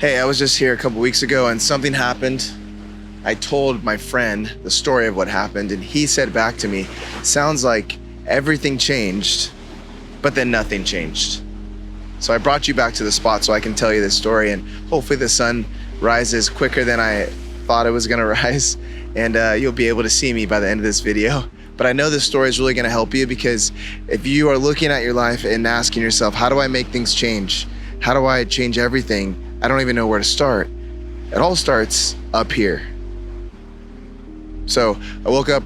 Hey, I was just here a couple weeks ago and something happened. I told my friend the story of what happened, and he said back to me, sounds like everything changed, but then nothing changed. So I brought you back to the spot so I can tell you this story, and hopefully the sun rises quicker than I thought it was gonna rise, and you'll be able to see me by the end of this video. But I know this story is really gonna help you, because if you are looking at your life and asking yourself, how do I make things change? How do I change everything? I don't even know where to start. It all starts up here. So I woke up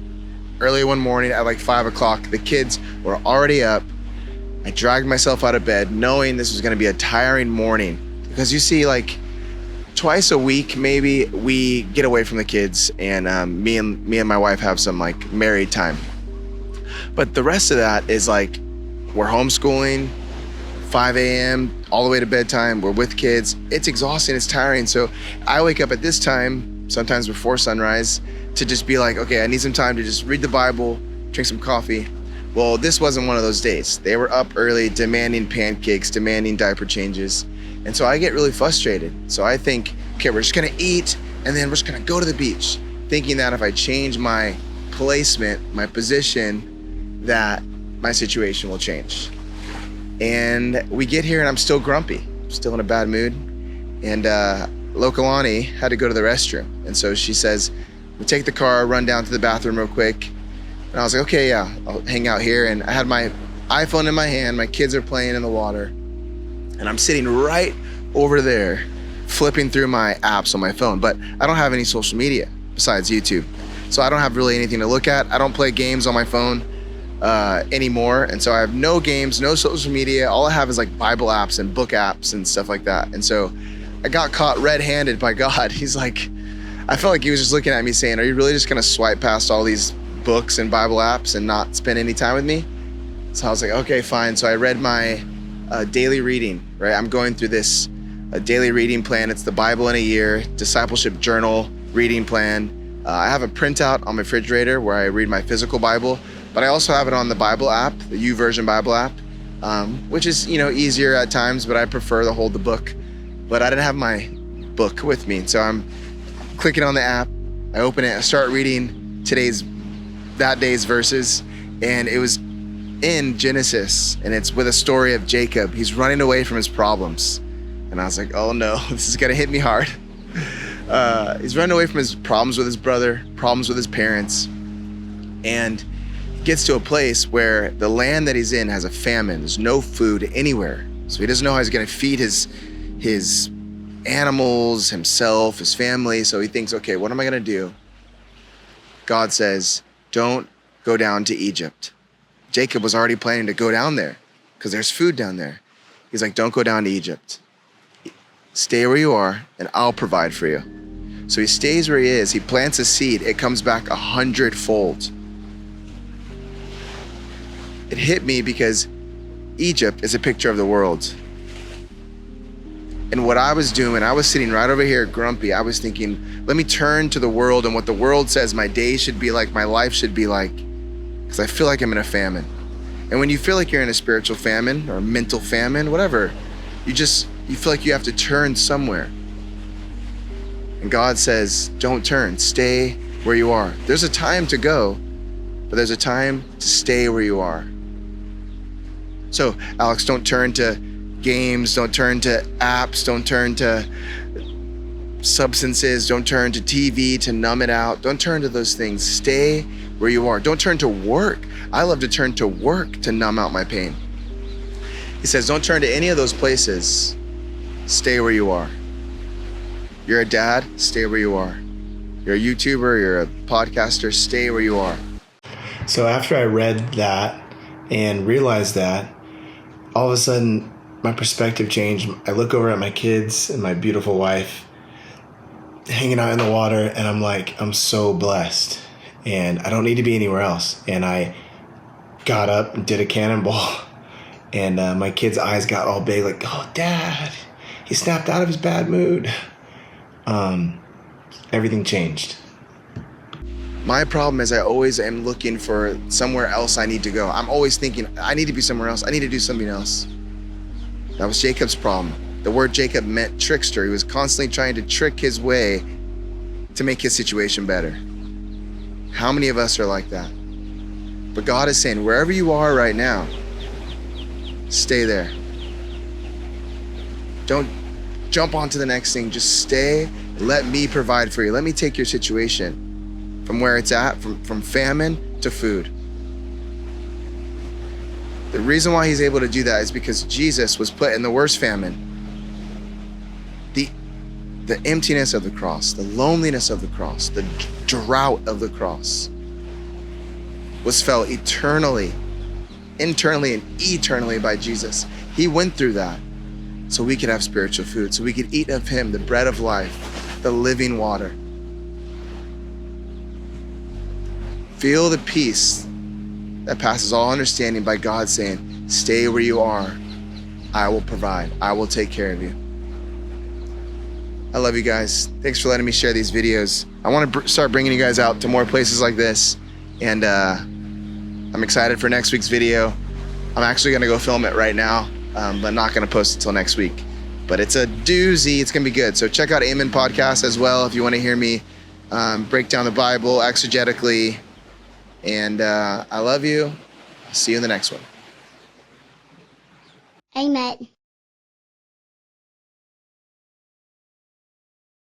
early one morning at like 5 o'clock. The kids were already up. I dragged myself out of bed knowing this was gonna be a tiring morning, because you see, like twice a week maybe we get away from the kids, and me and my wife have some like married time. But the rest of that is like we're homeschooling, 5 a.m. all the way to bedtime. We're with kids. It's exhausting, it's tiring. So I wake up at this time, sometimes before sunrise, to just be like, okay, I need some time to just read the Bible, drink some coffee. Well, this wasn't one of those days. They were up early, demanding pancakes, demanding diaper changes. And so I get really frustrated. So I think, okay, we're just gonna eat, and then we're just gonna go to the beach, thinking that if I change my placement, my position, that my situation will change. And we get here and I'm still grumpy, still in a bad mood. And Lokalani had to go to the restroom. And so she says, we take the car, run down to the bathroom real quick. And I was like, okay, yeah, I'll hang out here. And I had my iPhone in my hand, my kids are playing in the water. And I'm sitting right over there, flipping through my apps on my phone. But I don't have any social media besides YouTube. So I don't have really anything to look at. I don't play games on my phone anymore. And so I have no games, no social media. All I have is like Bible apps and book apps and stuff like that. And so I got caught red-handed by God. He's like, I felt like he was just looking at me saying, are you really just gonna swipe past all these books and Bible apps and not spend any time with me? So I was like, okay, fine. So I read my daily reading, right? I'm going through this daily reading plan. It's the Bible in a year, discipleship journal, reading plan. I have a printout on my refrigerator where I read my physical Bible, but I also have it on the Bible app, the YouVersion Bible app, which is, easier at times, but I prefer to hold the book. But I didn't have my book with me. So I'm clicking on the app, I open it, I start reading that day's verses, and it was in Genesis, and it's with a story of Jacob. He's running away from his problems. And I was like, oh no, this is gonna hit me hard. He's running away from his problems with his brother, problems with his parents, and gets to a place where the land that he's in has a famine. There's no food anywhere. So he doesn't know how he's gonna feed his animals, himself, his family. So he thinks, okay, what am I gonna do? God says, don't go down to Egypt. Jacob was already planning to go down there because there's food down there. He's like, don't go down to Egypt. Stay where you are and I'll provide for you. So he stays where he is. He plants a seed. It comes back 100-fold. It hit me because Egypt is a picture of the world. And what I was doing, I was sitting right over here grumpy. I was thinking, let me turn to the world and what the world says my day should be like, my life should be like, because I feel like I'm in a famine. And when you feel like you're in a spiritual famine or a mental famine, whatever, you feel like you have to turn somewhere. And God says, don't turn, stay where you are. There's a time to go, but there's a time to stay where you are. So, Alex, don't turn to games, don't turn to apps, don't turn to substances, don't turn to TV to numb it out. Don't turn to those things. Stay where you are. Don't turn to work. I love to turn to work to numb out my pain. He says, don't turn to any of those places. Stay where you are. You're a dad, stay where you are. You're a YouTuber, you're a podcaster, stay where you are. So after I read that and realized that, all of a sudden my perspective changed. I look over at my kids and my beautiful wife hanging out in the water, and I'm like, I'm so blessed and I don't need to be anywhere else. And I got up and did a cannonball, and my kid's eyes got all big, like, oh, Dad, he snapped out of his bad mood. Everything changed. My problem is I always am looking for somewhere else I need to go. I'm always thinking, I need to be somewhere else. I need to do something else. That was Jacob's problem. The word Jacob meant trickster. He was constantly trying to trick his way to make his situation better. How many of us are like that? But God is saying, wherever you are right now, stay there. Don't jump onto the next thing. Just stay. Let me provide for you. Let me take your situation from where it's at, from famine to food. The reason why he's able to do that is because Jesus was put in the worst famine. The emptiness of the cross, the loneliness of the cross, the drought of the cross was felt internally and eternally by Jesus. He went through that so we could have spiritual food, so we could eat of him, the bread of life, the living water. Feel the peace that passes all understanding by God saying, stay where you are. I will provide. I will take care of you. I love you guys. Thanks for letting me share these videos. I want to start bringing you guys out to more places like this. And I'm excited for next week's video. I'm actually going to go film it right now, but not going to post it until next week. But it's a doozy. It's going to be good. So check out Amen Podcast as well if you want to hear me break down the Bible exegetically. And I love you. See you in the next one. Amen.